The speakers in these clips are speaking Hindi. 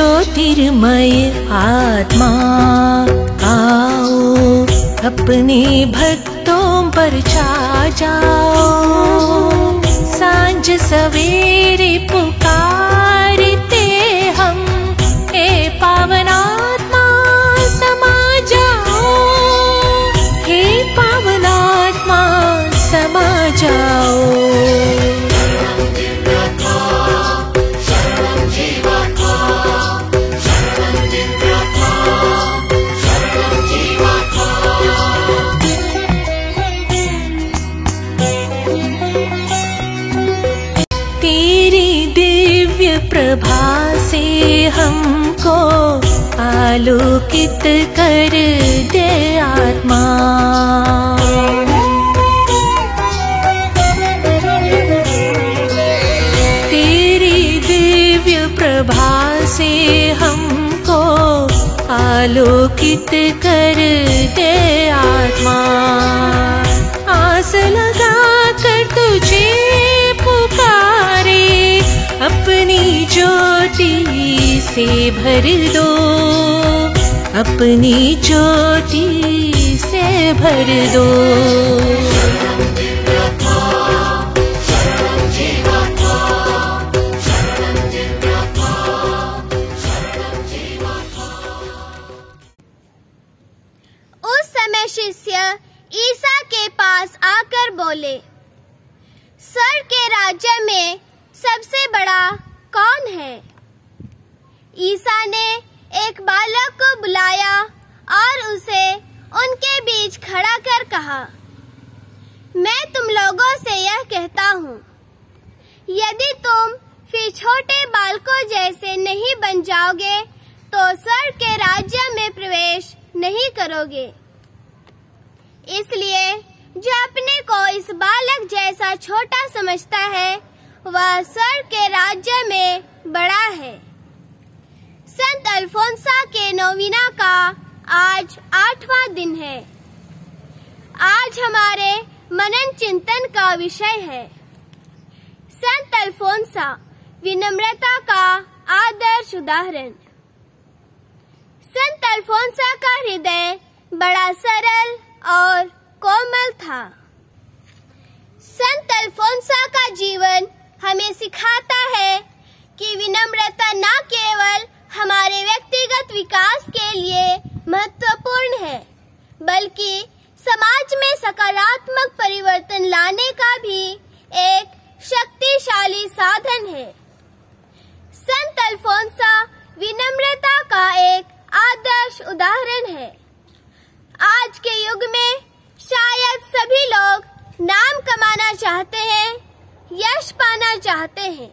ज्योतिर्मय आत्मा आओ, अपने भक्तों पर छा जाओ। सांझ सवेरे पुकारते हम, हे पावन आत्मा समा जाओ, हे पावन आत्मा समा जाओ। प्रभा से हमको आलोकित कर दे आत्मा। तेरी दिव्य प्रभा से हमको आलोकित कर दे आत्मा। आस लगा कर तुझे पुकारे, अपनी ज्योति से भर दो, अपनी ज्योति से भर दो। उस समय शिष्य ईसा के पास आकर बोले, स्वर्ग के राज्य में सबसे बड़ा कौन है? ईसा ने एक बालक को बुलाया और उसे उनके बीच खड़ा कर कहा, मैं तुम लोगों से यह कहता हूँ, यदि तुम फिर छोटे बालकों जैसे नहीं बन जाओगे तो स्वर्ग के राज्य में प्रवेश नहीं करोगे। इसलिए जो अपने को इस बालक जैसा छोटा समझता है, वह स्वर्ग के राज्य में बड़ा है। संत अल्फोंसा के नौवीना का आज 8वां दिन है। आज हमारे मनन चिंतन का विषय है संत अल्फोंसा, विनम्रता का आदर्श उदाहरण। संत अल्फोंसा का हृदय बड़ा सरल और कोमल था। संत अल्फोंसा का जीवन हमें सिखाता है कि विनम्रता न केवल हमारे व्यक्तिगत विकास के लिए महत्वपूर्ण है, बल्कि समाज में सकारात्मक परिवर्तन लाने का भी एक शक्तिशाली साधन है। संत अल्फोंसा विनम्रता का एक आदर्श उदाहरण है। आज के युग में शायद सभी लोग नाम कमाना चाहते हैं, यश पाना चाहते हैं।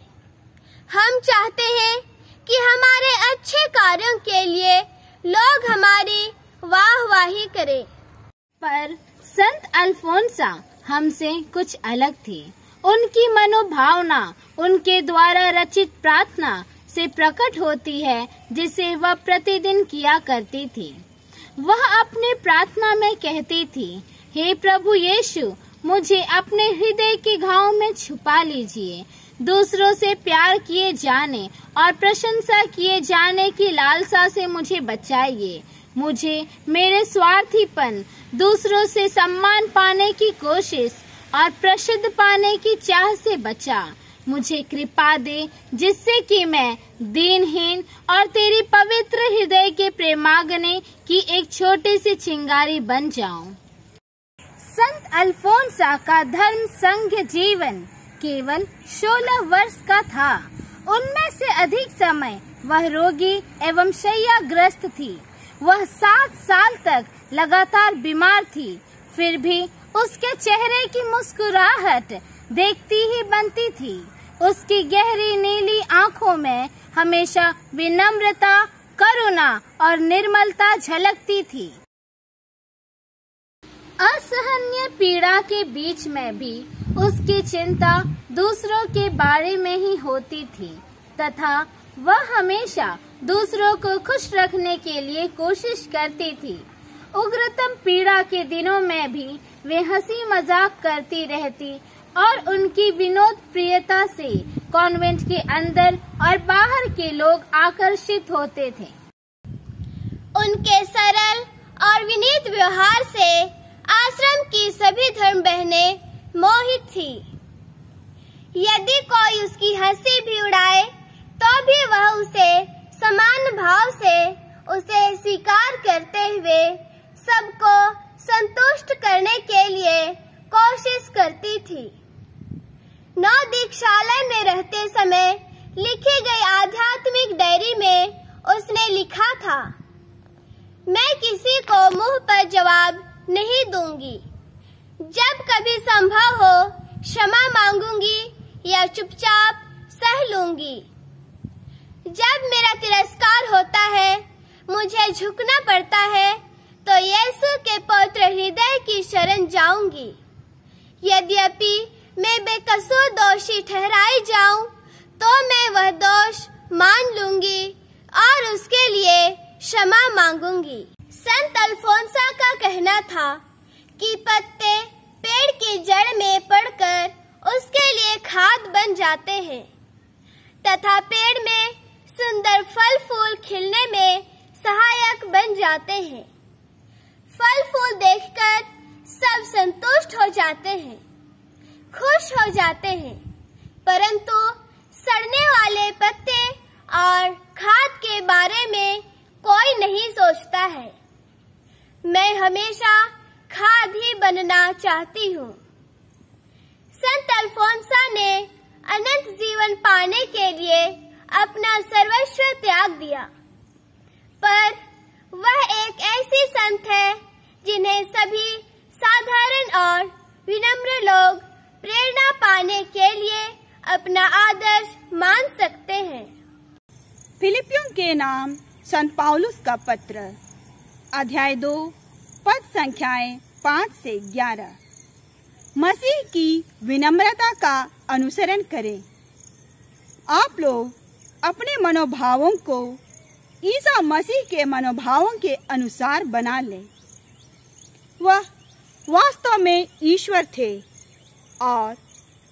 हम चाहते हैं कि हमारे अच्छे कार्यों के लिए लोग हमारी वाहवाही करें। पर संत अल्फोंसा हमसे कुछ अलग थे। उनकी मनोभावना उनके द्वारा रचित प्रार्थना से प्रकट होती है, जिसे वह प्रतिदिन किया करती थी। वह अपने प्रार्थना में कहती थी, हे प्रभु यीशु, मुझे अपने हृदय के घाव में छुपा लीजिए। दूसरों से प्यार किए जाने और प्रशंसा किए जाने की लालसा से मुझे बचाइए। मुझे मेरे स्वार्थीपन, दूसरों से सम्मान पाने की कोशिश और प्रसिद्ध पाने की चाह से बचा। मुझे कृपा दे, जिससे कि मैं दीनहीन और तेरी पवित्र हृदय के प्रेमाग्नि की एक छोटी सी चिंगारी बन जाऊं। संत अल्फोंसा का धर्म संघ जीवन केवल 16 वर्ष का था। उनमें से अधिक समय वह रोगी एवं शैय्याग्रस्त थी। वह 7 साल तक लगातार बीमार थी, फिर भी उसके चेहरे की मुस्कुराहट देखती ही बनती थी। उसकी गहरी नीली आंखों में हमेशा विनम्रता, करुणा और निर्मलता झलकती थी। असहनीय पीड़ा के बीच में भी उसकी चिंता दूसरों के बारे में ही होती थी तथा वह हमेशा दूसरों को खुश रखने के लिए कोशिश करती थी। उग्रतम पीड़ा के दिनों में भी वे हंसी मजाक करती रहती और उनकी विनोद प्रियता से कॉन्वेंट के अंदर और बाहर के लोग आकर्षित होते थे। उनके सरल और विनीत व्यवहार से आश्रम की सभी धर्म बहनें मोहित थी। यदि कोई उसकी हंसी भी उड़ाए तो भी वह उसे समान भाव से उसे स्वीकार करते हुए सबको संतुष्ट करने के लिए कोशिश करती थी। नवदीक्षालय में रहते समय लिखी गई आध्यात्मिक डायरी में उसने लिखा था, मैं किसी को मुंह पर जवाब नहीं दूंगी। जब कभी संभव हो क्षमा मांगूंगी या चुपचाप सह लूंगी। जब मेरा तिरस्कार होता है, मुझे झुकना पड़ता है, तो यीशु के पवित्र हृदय की शरण जाऊंगी। यद्यपि मैं बेकसूर दोषी ठहराई जाऊं, तो मैं वह दोष मान लूंगी और उसके लिए क्षमा मांगूंगी। संत अल्फोंसा का कहना था कि पत्ते पेड़ की जड़ में पड़कर उसके लिए खाद बन जाते हैं तथा पेड़ में सुंदर फल फूल खिलने में सहायक बन जाते हैं। फल फूल देखकर सब संतुष्ट हो जाते हैं, खुश हो जाते हैं, परंतु सड़ने वाले पत्ते और खाद के बारे में कोई नहीं सोचता है। मैं हमेशा खाद ही बनना चाहती हूँ। संत अल्फोंसा ने अनंत जीवन पाने के लिए अपना सर्वस्व त्याग दिया, पर वह एक ऐसी संत है जिन्हें सभी साधारण और विनम्र लोग प्रेरणा पाने के लिए अपना आदर्श मान सकते हैं। फिलिपियों के नाम संत पौलुस का पत्र, अध्याय 2, पद संख्याएं 5 से 11। मसीह की विनम्रता का अनुसरण करें। आप लोग अपने मनोभावों को ईसा मसीह के मनोभावों के अनुसार बना लें। वह वास्तव में ईश्वर थे और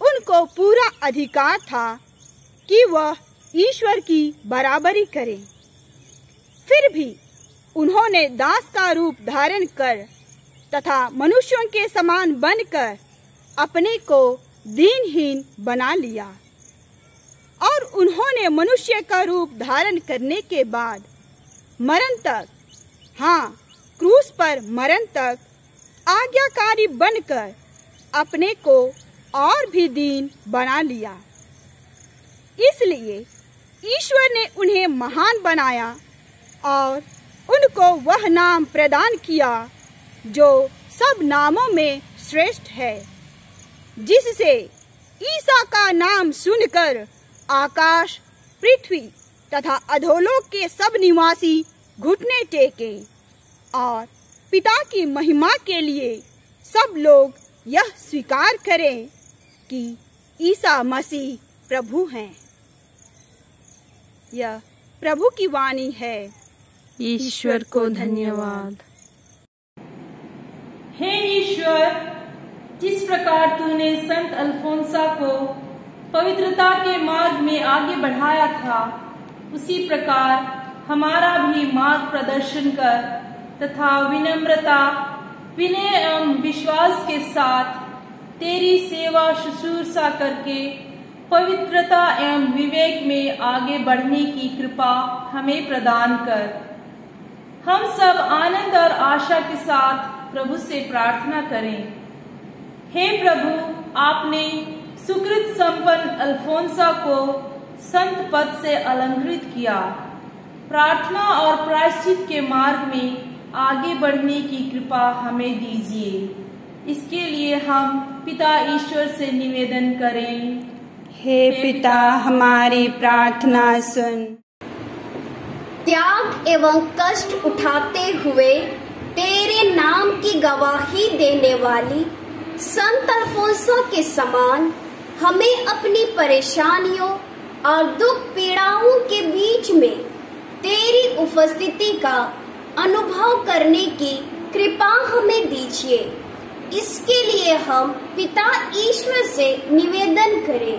उनको पूरा अधिकार था कि वह ईश्वर की बराबरी करें। फिर भी उन्होंने दास का रूप धारण कर तथा मनुष्यों के समान बनकर अपने को दीनहीन बना लिया और उन्होंने मनुष्य का रूप धारण करने के बाद मरण तक, हाँ, क्रूस पर मरण तक आज्ञाकारी बनकर अपने को और भी दीन बना लिया। इसलिए ईश्वर ने उन्हें महान बनाया और उनको वह नाम प्रदान किया जो सब नामों में श्रेष्ठ है, जिससे ईसा का नाम सुनकर आकाश, पृथ्वी तथा अधोलोक के सब निवासी घुटने टेके और पिता की महिमा के लिए सब लोग यह स्वीकार करें कि ईसा मसीह प्रभु हैं। यह प्रभु की वाणी है। ईश्वर को धन्यवाद। हे ईश्वर, जिस प्रकार तूने संत अल्फोंसा को पवित्रता के मार्ग में आगे बढ़ाया था, उसी प्रकार हमारा भी मार्ग प्रदर्शन कर तथा विनम्रता, विनय एवं विश्वास के साथ तेरी सेवा शुश्रूषा करके पवित्रता एवं विवेक में आगे बढ़ने की कृपा हमें प्रदान कर। हम सब आनंद और आशा के साथ प्रभु से प्रार्थना करें। हे प्रभु, आपने सुकृत संपन्न अल्फोंसा को संत पद से अलंकृत किया। प्रार्थना और प्रायश्चित के मार्ग में आगे बढ़ने की कृपा हमें दीजिए। इसके लिए हम पिता ईश्वर से निवेदन करें। हे पिता, हमारी प्रार्थना सुन। त्याग एवं कष्ट उठाते हुए तेरे नाम की गवाही देने वाली संत अल्फोंसा के समान हमें अपनी परेशानियों और दुख पीड़ाओं के बीच में तेरी उपस्थिति का अनुभव करने की कृपा हमें दीजिए। इसके लिए हम पिता ईश्वर से निवेदन करें।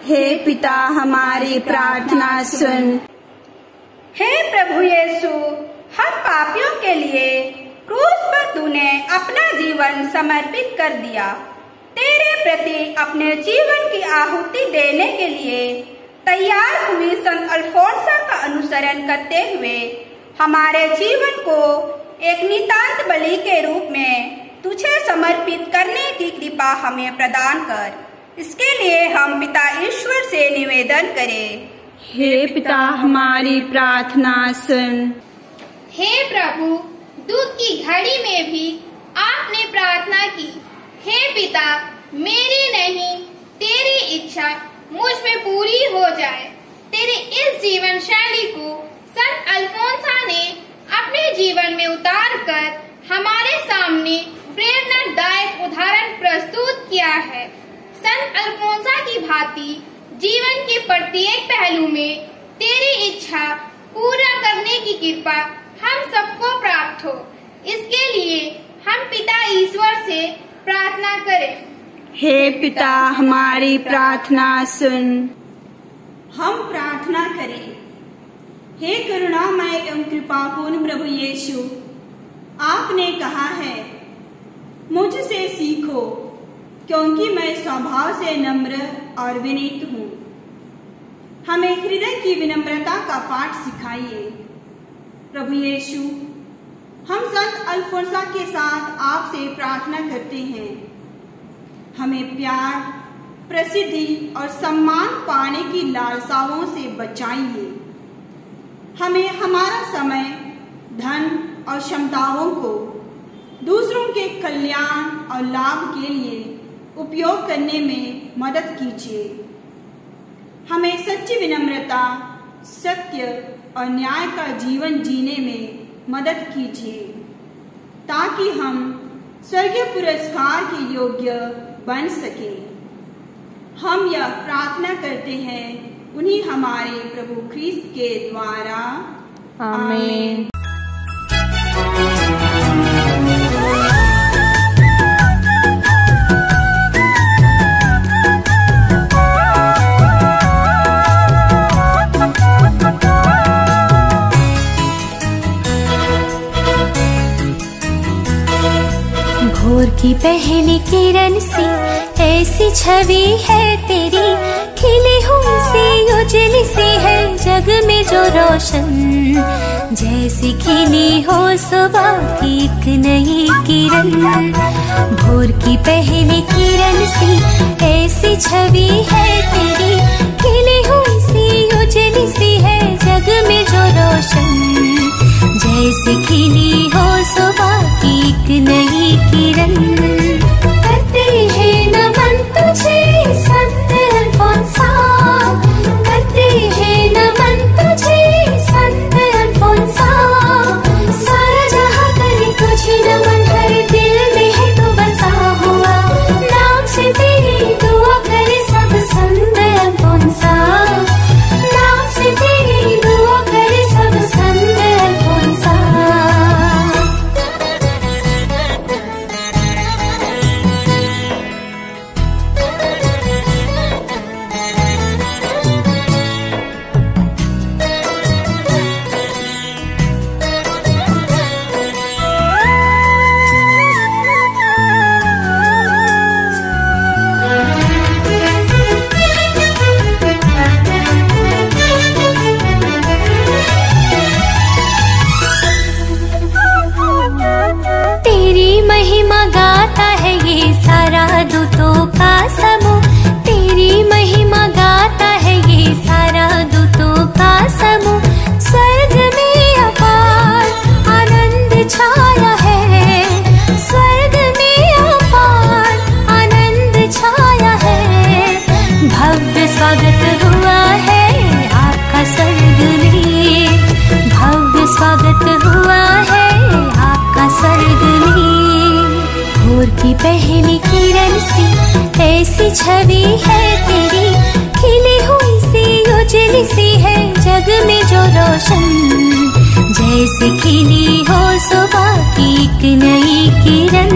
हे पिता हमारी प्रार्थना सुन। हे प्रभु यीशु, हम पापियों के लिए क्रूस पर तूने अपना जीवन समर्पित कर दिया। तेरे प्रति अपने जीवन की आहुति देने के लिए तैयार हुई संत अल्फोंसा का अनुसरण करते हुए हमारे जीवन को एक नितांत बलि के रूप में तुझे समर्पित करने की कृपा हमें प्रदान कर। इसके लिए हम पिता ईश्वर से निवेदन करें। हे पिता हमारी प्रार्थना सुन। हे प्रभु, दुख की घड़ी में भी आपने प्रार्थना की, हे पिता, मेरी नहीं तेरी इच्छा मुझ में पूरी हो जाए। तेरे इस जीवन शैली को संत अल्फोंसा ने अपने जीवन में उतार कर हमारे सामने प्रेरणादायक उदाहरण प्रस्तुत किया है। संत अल्फोंसा की भांति जीवन के प्रत्येक पहलू में तेरी इच्छा पूरा करने की कृपा हम सबको प्राप्त हो। इसके लिए हम पिता ईश्वर से प्रार्थना करें। हे पिता हमारी प्रार्थना सुन। हम प्रार्थना करें। हे करुणामय एवं कृपापूर्ण प्रभु यीशु, आपने कहा है, मुझसे सीखो क्योंकि मैं स्वभाव से नम्र और विनीत हूँ। हमें हृदय की विनम्रता का पाठ सिखाइए। प्रभु यीशु, हम संत अल्फोंसा के साथ आपसे प्रार्थना करते हैं। हमें प्यार, प्रसिद्धि और सम्मान पाने की लालसाओं से बचाइए। हमें हमारा समय, धन और क्षमताओं को दूसरों के कल्याण और लाभ के लिए उपयोग करने में मदद कीजिए। हमें सच्ची विनम्रता, सत्य और न्याय का जीवन जीने में मदद कीजिए ताकि हम स्वर्गीय पुरस्कार के योग्य बन सके। हम यह प्रार्थना करते हैं उन्हीं हमारे प्रभु ख्रीस्त के द्वारा, आमीन। भोर की पहली किरण सी ऐसी छवि है तेरी, खिली हुई सी उजली सी है जग में जो रोशन, जैसी खिली हो सुबह की एक नई किरण। भोर की पहली किरण सी ऐसी छवि है तेरी, खिली हुई सी उजली सी है जग में जो रोशन, जैसी खिली हो सुबह की एक नई किरण। करते हैं नमन तुझे संत अल्फोंसा, करते हैं नमन तुझे संत अल्फोंसा। सारा जहां करे तुझे नमन, हर दिल में है तो बसा हुआ, नाम से तेरी दुआ करे सब संत अल्फोंसा, नाम से तेरी दुआ करे सब संत अल्फोंसा। महिमा गाता है ये सारा दूतों का समूह, तेरी महिमा गाता है ये सारा दूतों का समूह। स्वर्ग में अपार आनंद छाया है, स्वर्ग में अपार आनंद छाया है। भव्य स्वागत हुआ है आपका स्वर्ग में, भव्य स्वागत हुआ है आपका स्वर्ग में। भोर की पहली किरण सी ऐसी छवि है तेरी, खिली हुई सी उजली सी है जग में जो रोशन, जैसे खिली हो सुबह की एक नई किरण।